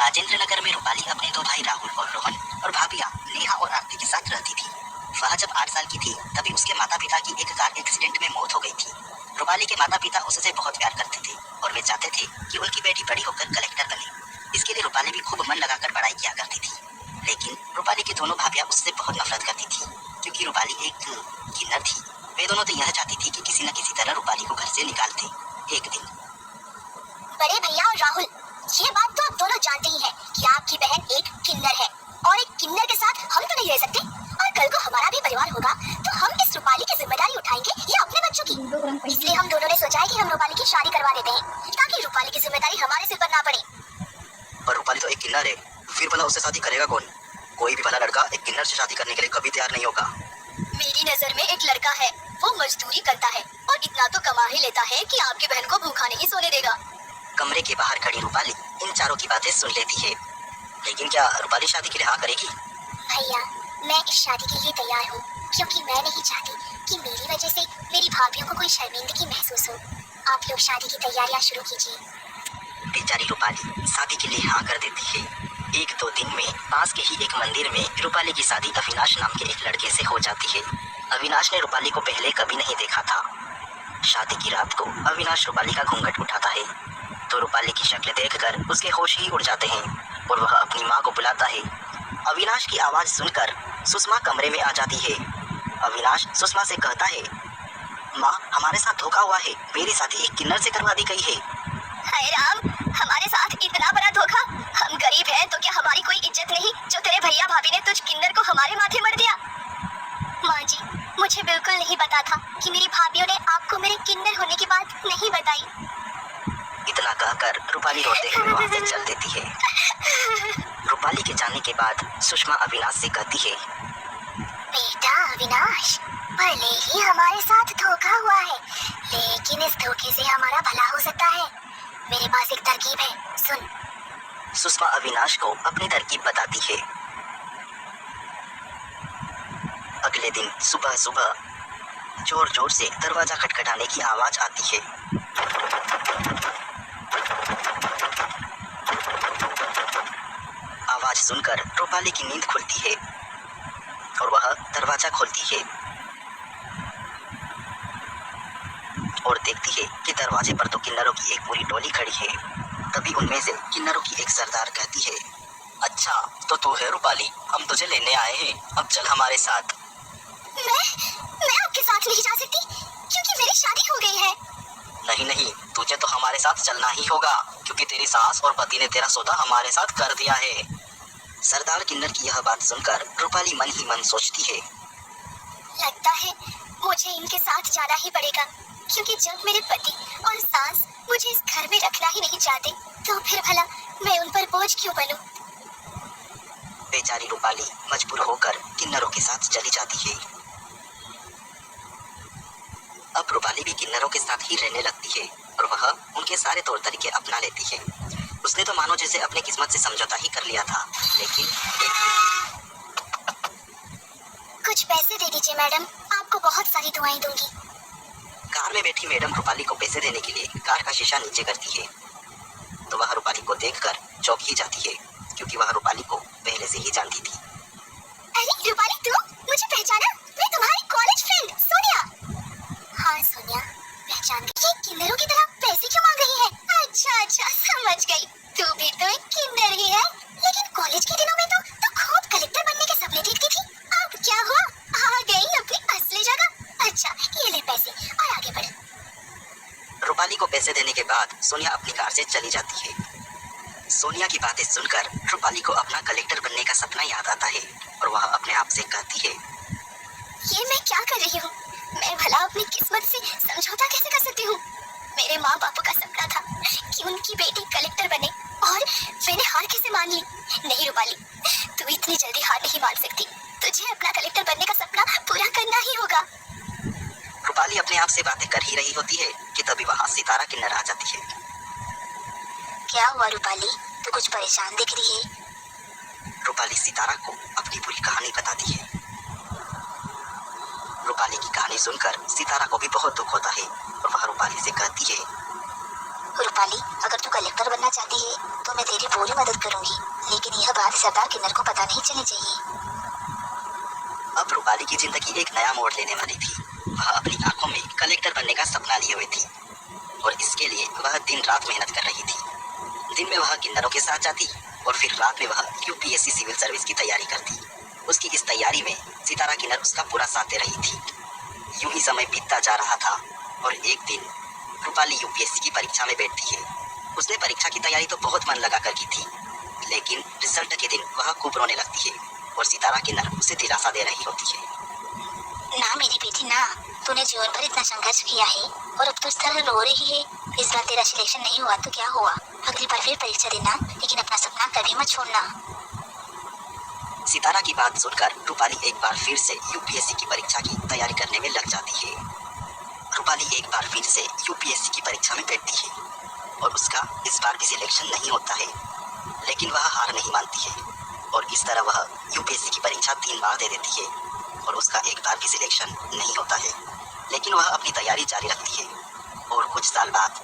राजेंद्र नगर में रूपाली अपने दो भाई राहुल और रोहन और भाभियां नेहा और आरती के साथ रहती थी। वह जब 8 साल की थी तभी उसके माता पिता की एक कार एक्सीडेंट में मौत हो गई थी। रूपाली के माता पिता उससे बहुत प्यार करते थे और वे चाहते थे कि उनकी बेटी बड़ी होकर कलेक्टर बने। इसके लिए रूपाली भी खूब मन लगाकर पढ़ाई किया करती थी। लेकिन रूपाली की दोनों भाभियां उससे बहुत नफरत करती थी क्योंकि रूपाली एक किन्नर थी। वे दोनों तो यह चाहती थी कि किसी न किसी तरह रूपाली को घर से निकाल दे। एक दिन बड़े भैया और राहुल, ये बात तो आप दोनों जानते ही हैं कि आपकी बहन एक किन्नर है और एक किन्नर के साथ हम तो नहीं रह सकते। और कल को हमारा भी परिवार होगा तो हम इस रूपाली की जिम्मेदारी उठाएंगे या अपने बच्चों की। इसलिए हम दोनों ने सोचा है कि हम रूपाली की शादी करवा देते हैं ताकि रूपाली की जिम्मेदारी हमारे सिर पर ना पड़े। पर रूपाली तो एक किन्नर है, फिर भला उससे शादी करेगा कौन? कोई भी भला लड़का एक किन्नर से शादी करने के लिए कभी तैयार नहीं होगा। मेरी नजर में एक लड़का है, वो मजदूरी करता है और इतना तो कमा ही लेता है कि आपकी बहन को भूखा नहीं सोने देगा। कमरे के बाहर खड़ी रूपाली इन चारों की बातें सुन लेती है। लेकिन क्या रूपाली शादी के लिए हाँ करेगी? भैया, मैं इस शादी के लिए तैयार हूँ क्योंकि मैं नहीं चाहती कि मेरी वजह से मेरी भाभियों को कोई शर्मिंदगी महसूस हो। आप लोग शादी की तैयारियां शुरू कीजिए। बेचारी रूपाली शादी के लिए हाँ कर देती है। 1-2 दिन में पास के ही एक मंदिर में रूपाली की शादी अविनाश नाम के एक लड़के से हो जाती है। अविनाश ने रूपाली को पहले कभी नहीं देखा था। शादी की रात को अविनाश रूपाली का घूंघट उठाता है तो रूपाली की शक्ल देखकर उसके होश ही उड़ जाते हैं और वह अपनी माँ को बुलाता है। अविनाश की आवाज सुनकर सुषमा कमरे में आ जाती है। अविनाश सुषमा से कहता है, माँ, हमारे साथ धोखा हुआ है, मेरी शादी एक किन्नर से करवा दी गई है। हाय राम, हमारे साथ इतना बड़ा धोखा। हम गरीब हैं तो क्या हमारी कोई इज्जत नहीं जो तेरे भैया भाभी ने तुझ किन्नर को हमारे माथे मर दिया। माँ जी, मुझे बिल्कुल नहीं पता था कि मेरी भाभियों ने आपको मेरे किन्नर होने की बात नहीं बताई। इतना कहकर रूपाली रोते हुए वहाँ से चल देती है। रूपाली के जाने के बाद सुषमा अविनाश से कहती है, बेटा अविनाश, भले ही हमारे साथ धोखा हुआ है लेकिन इस धोखे से हमारा भला हो सकता है। मेरे पास एक तरकीब है, सुन। सुषमा अविनाश को अपनी तरकीब बताती है। अगले दिन सुबह सुबह जोर जोर से दरवाजा खटखटाने की आवाज आती है। आवाज सुनकर रूपाली की नींद खुलती है और वह दरवाजा खोलती है और देखती है कि दरवाजे पर तो किन्नरों की एक पूरी टोली खड़ी है। तभी उनमें से किन्नरों की एक सरदार कहती है, अच्छा तो तू है रूपाली, हम तुझे लेने आए हैं, अब चल हमारे साथ। मैं आपके साथ नहीं जा सकती क्योंकि मेरी शादी हो गई है। नहीं नहीं, तुझे तो हमारे साथ चलना ही होगा क्योंकि तेरी सास और पति ने तेरा सौदा हमारे साथ कर दिया है। सरदार किन्नर की यह बात सुनकर रूपाली मन ही मन सोचती है, लगता है मुझे इनके साथ जाना ही पड़ेगा क्योंकि जब मेरे पति और सास मुझे इस घर में रखना ही नहीं चाहते तो फिर भला मैं उन पर बोझ क्यों बनूं? बेचारी रूपाली मजबूर होकर किन्नरों के साथ चली जाती है। अब रूपाली भी किन्नरों के साथ ही रहने लगती है और वह उनके सारे तौर तरीके अपना लेती है। उसने तो मानो जैसे अपनी किस्मत से समझौता ही कर लिया था। लेकिन कुछ पैसे दे दीजिए मैडम, आपको बहुत सारी दुआएं दूंगी। कार में बैठी मैडम रूपाली को पैसे देने के लिए कार का शीशा नीचे करती है तो वह रूपाली को देखकर चौंक ही जाती है क्योंकि वह रूपाली को पहले से ही जानती थी। अरे रूपाली, तुम मुझे पहचाना? मैं तुम्हारी कॉलेज फ्रेंड सोनिया। हाँ सोनिया, पहचान गई। ये किन्नरों की तरह पैसे क्यों मांग रही है? अच्छा समझ गई, तू भी तो एक किन्नर ही है। लेकिन कॉलेज के दिनों में तो खूब कलेक्टर बनने के सपने देखती थी। अब क्या हुआ? आ गई अपनी असली जगह। अच्छा, ये ले पैसे और आगे बढ़। रूपाली को पैसे देने के बाद सोनिया अपनी कार से चली जाती है। सोनिया की बातें सुनकर रूपाली को अपना कलेक्टर बनने का सपना याद आता है और वह अपने आप से कहती है, ये मैं क्या कर रही हूँ? मैं भला अपनी किस्मत से समझौता कैसे कर सकती हूँ? मेरे माँ बापू का सपना था कि उनकी बेटी कलेक्टर बने और मैंने हार कैसे मान ली? नहीं रूपाली, तू इतनी जल्दी हार नहीं मान सकती। तुझे अपना कलेक्टर बनने का सपना पूरा करना ही होगा। रूपाली अपने आप से बातें कर ही रही होती है कि तभी वहाँ सितारा किन्नर आ जाती है। क्या हुआ रूपाली, तू कुछ परेशान दिख रही है? रूपाली सितारा को अपनी पूरी कहानी बताती है। रूपाली की कहानी सुनकर सितारा को भी बहुत दुख होता है और वह रूपाली से कहती है, रूपाली, अगर तू कलेक्टर बनना चाहती है तो मैं तेरी पूरी मदद करूंगी, लेकिन यह बात सरदार किन्नर को पता नहीं चलनी चाहिए। अब रूपाली की जिंदगी एक नया मोड़ लेने वाली थी। वह अपनी आंखों में कलेक्टर बनने का सपना लिए हुए थी और इसके लिए वह दिन रात मेहनत कर रही थी। दिन में वह किन्नरों के साथ जाती और फिर रात में वह यूपीएससी सिविल सर्विस की तैयारी करती। उसकी इस तैयारी में सितारा किन्नर उसका पूरा साथ दे रही थी। यूं ही समय बीतता जा रहा था और एक दिन रूपाली यूपीएससी की परीक्षा में बैठती है। उसने परीक्षा की तैयारी तो बहुत मन लगा कर की थी, लेकिन रिजल्ट के दिन वह खूब रोने लगती है और सितारा किन्नर उसे दिलासा दे रही होती है। ना मेरी बेटी ना, तूने जीवन भर इतना संघर्ष किया है और अब तू इस तरह रो रही है। इस बार तेरा सिलेक्शन नहीं हुआ तो क्या हुआ, अगली बार फिर परीक्षा देना, लेकिन अपना सपना कभी मत छोड़ना। सितारा की बात सुनकर रूपाली एक बार फिर से यूपीएससी की परीक्षा की तैयारी करने में लग जाती है। रूपाली एक बार फिर से यूपीएससी की परीक्षा में बैठती है और उसका इस बार भी सिलेक्शन नहीं होता है, लेकिन वह हार नहीं मानती है और इस तरह वह यूपीएससी की परीक्षा 3 बार दे देती है और उसका एक बार भी सिलेक्शन नहीं होता है, लेकिन वह अपनी तैयारी जारी रखती है। और कुछ साल बाद,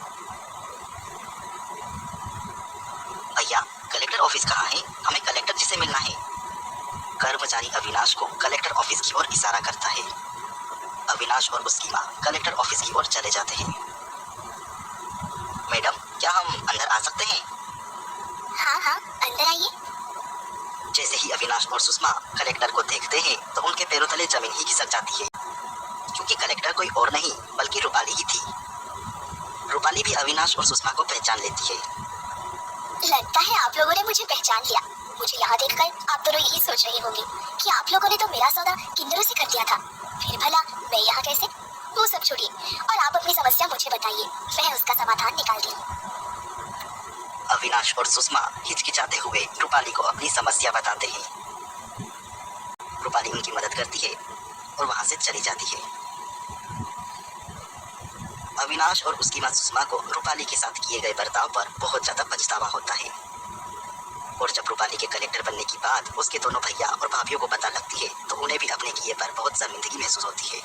भैया कलेक्टर ऑफिस कहाँ है, हमें कलेक्टर जी से मिलना है। कर्मचारी अविनाश को कलेक्टर ऑफिस की ओर इशारा करता है। अविनाश और उसकी माँ कलेक्टर ऑफिस की ओर चले जाते हैं। मैडम, क्या हम अंदर आ सकते हैं? हाँ हाँ, अंदर आइए। जैसे ही अविनाश और सुषमा कलेक्टर को देखते हैं तो उनके पैरों तले जमीन ही खिसक जाती है, क्योंकि कलेक्टर कोई और नहीं बल्कि रूपाली ही थी। रूपाली भी अविनाश और सुषमा को पहचान लेती है। लगता है आप लोगों ने मुझे पहचान लिया। मुझे यहाँ देखकर आप दोनों यही सोच रहे होंगे कि आप लोगों ने तो मेरा सौदा किन्नरों से कर दिया था, फिर भला मैं यहाँ कैसे? वो सब छोड़िए और आप अपनी समस्या मुझे बताइए, मैं उसका समाधान निकालती हूँ। अविनाश और सुषमा हिचकिचाते हुए रूपाली को अपनी समस्या बताते हैं। रूपाली उनकी मदद करती है और वहां से चली जाती है। अविनाश और उसकी मां सुषमा को रूपाली के साथ किए गए बर्ताव पर बहुत ज्यादा पछतावा होता है और जब रूपाली के कलेक्टर बनने की बात उसके दोनों भैया और भाभियों को पता लगती है तो उन्हें भी अपने किए पर बहुत शर्मिंदगी महसूस होती है।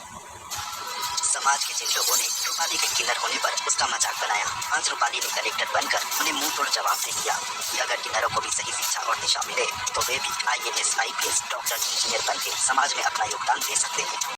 समाज के जिन लोगों ने रूपाली के किन्नर होने पर उसका मजाक बनाया, आज रूपाली ने कलेक्टर बनकर उन्हें मुंह तोड़ जवाब दे दिया कि अगर किन्नरों को भी सही शिक्षा और दिशा मिले तो वे भी IAS, IPS, डॉक्टर, इंजीनियर बनकर समाज में अपना योगदान दे सकते हैं।